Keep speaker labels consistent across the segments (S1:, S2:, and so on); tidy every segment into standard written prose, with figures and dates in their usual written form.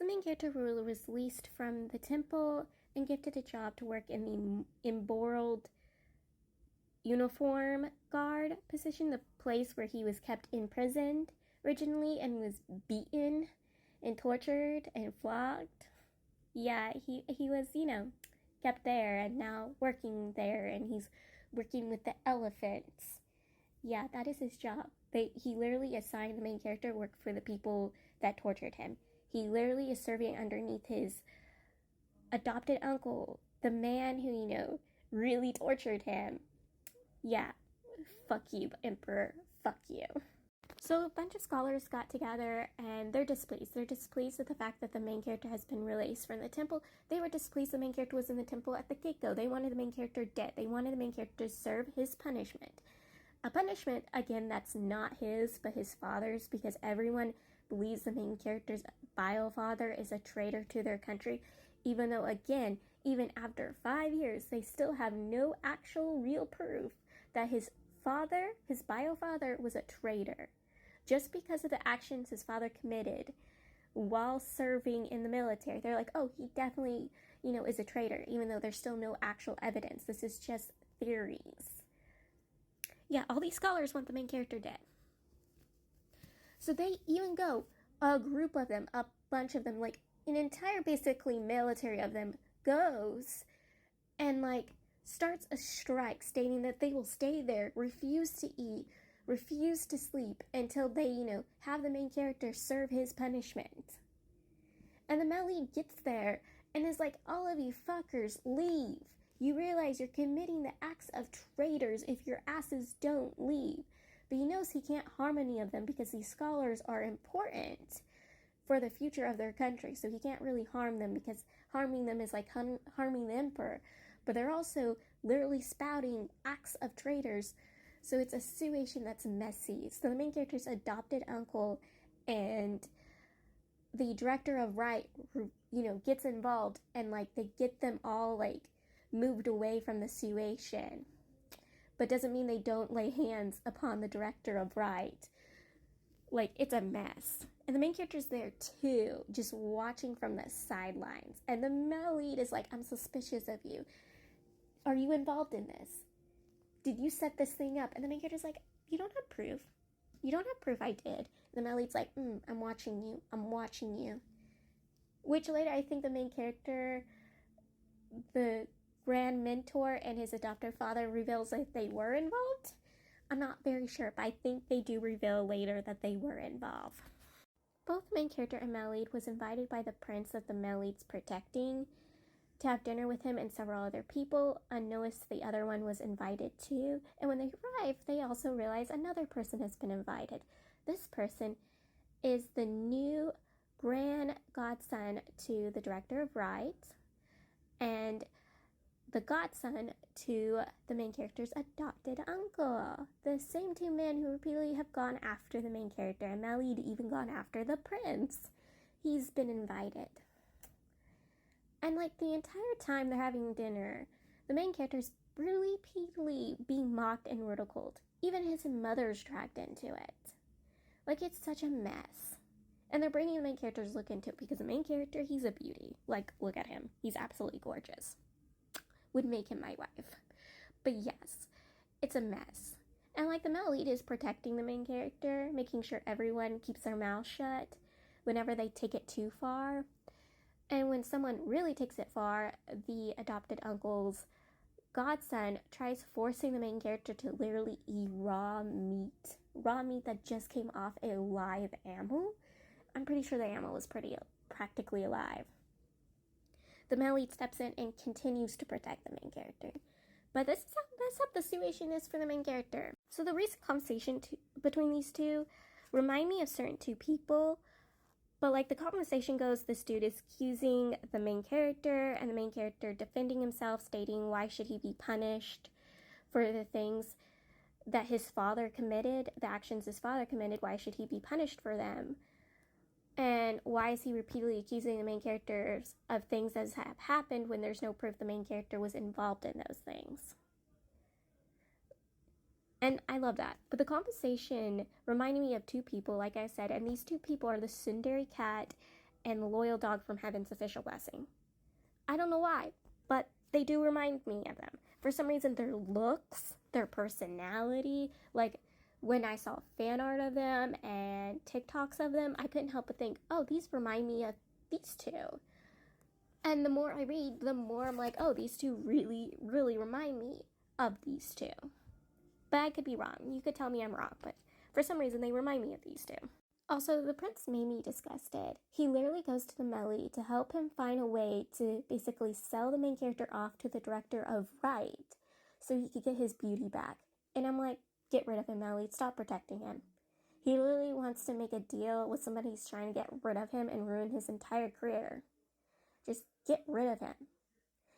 S1: main character was released from the temple and gifted a job to work in the embroiled uniform guard position, the place where he was kept imprisoned originally and was beaten and tortured and flogged. Yeah, he was, kept there and now working there, and he's working with the elephants. Yeah, that is his job. He literally assigned the main character work for the people that tortured him. He literally is serving underneath his adopted uncle, the man who, really tortured him. Yeah, fuck you, Emperor. Fuck you. So a bunch of scholars got together and they're displeased. They're displeased with the fact that the main character has been released from the temple. They were displeased the main character was in the temple at the get-go. They wanted the main character dead. They wanted the main character to serve his punishment. A punishment, again, that's not his, but his father's, because everyone believes the main character's bio father is a traitor to their country, even though, again, even after 5 years, they still have no actual real proof that his father, his bio father, was a traitor. Just because of the actions his father committed while serving in the military, they're like, oh, he definitely, is a traitor, even though there's still no actual evidence. This is just theories. Yeah, all these scholars want the main character dead. So they even go, a group of them, a bunch of them, like an entire basically military of them goes and starts a strike stating that they will stay there, refuse to eat, refuse to sleep until they, have the main character serve his punishment. And the male lead gets there and is like, all of you fuckers, leave. You realize you're committing the acts of traitors if your asses don't leave. But he knows he can't harm any of them because these scholars are important for the future of their country. So he can't really harm them because harming them is like harming the emperor. But they're also literally spouting acts of traitors. So it's a situation that's messy. So the main character's adopted uncle and the director of Right, gets involved and they get them all moved away from the situation. But doesn't mean they don't lay hands upon the director of Right. It's a mess. And the main character's there too, just watching from the sidelines. And the male lead is like, I'm suspicious of you. Are you involved in this? Did you set this thing up? And the main character's like, you don't have proof. You don't have proof I did. And the male lead's like, I'm watching you. I'm watching you. Which later I think the main character, the grand mentor and his adoptive father reveals that they were involved. I'm not very sure, but I think they do reveal later that they were involved. Both main character and male lead was invited by the prince that the male lead's protecting to have dinner with him and several other people. Unnoticed, the other one was invited too. And when they arrive, they also realize another person has been invited. This person is the new grand godson to the director of Right and the godson to the main character's adopted uncle. The same two men who repeatedly have gone after the main character, and Malid even gone after the prince. He's been invited. And the entire time they're having dinner, the main character's repeatedly being mocked and ridiculed. Even his mother's dragged into it. It's such a mess. And they're bringing the main character's look into it because the main character, he's a beauty. Look at him. He's absolutely gorgeous. Would make him my wife. But yes, it's a mess. And the male lead is protecting the main character, making sure everyone keeps their mouth shut whenever they take it too far. And when someone really takes it far, the adopted uncle's godson tries forcing the main character to literally eat raw meat that just came off a live animal. I'm pretty sure the animal was practically alive. The male lead steps in and continues to protect the main character. But this is how messed up the situation is for the main character. So the recent conversation between these two remind me of certain two people. But the conversation goes, this dude is accusing the main character and the main character defending himself, stating why should he be punished for the things that his father committed, the actions his father committed, why should he be punished for them? And why is he repeatedly accusing the main characters of things that have happened when there's no proof the main character was involved in those things? And I love that. But the conversation reminded me of two people, like I said, and these two people are the tsundere cat and the loyal dog from Heaven's official blessing. I don't know why, but they do remind me of them. For some reason, their looks, their personality, like when I saw fan art of them and TikToks of them, I couldn't help but think, oh, these remind me of these two. And the more I read, the more I'm like, oh, these two really, really remind me of these two. But I could be wrong. You could tell me I'm wrong, but for some reason, they remind me of these two. Also, the prince made me disgusted. He literally goes to the Melly to help him find a way to basically sell the main character off to the director of Right so he could get his beauty back. And I'm like, get rid of him, Melly. Stop protecting him. He literally wants to make a deal with somebody who's trying to get rid of him and ruin his entire career. Just get rid of him.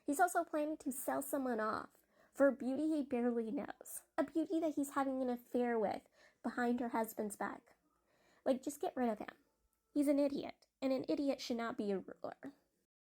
S1: He's also planning to sell someone off for a beauty he barely knows. A beauty that he's having an affair with behind her husband's back. Like, just get rid of him. He's an idiot, and an idiot should not be a ruler.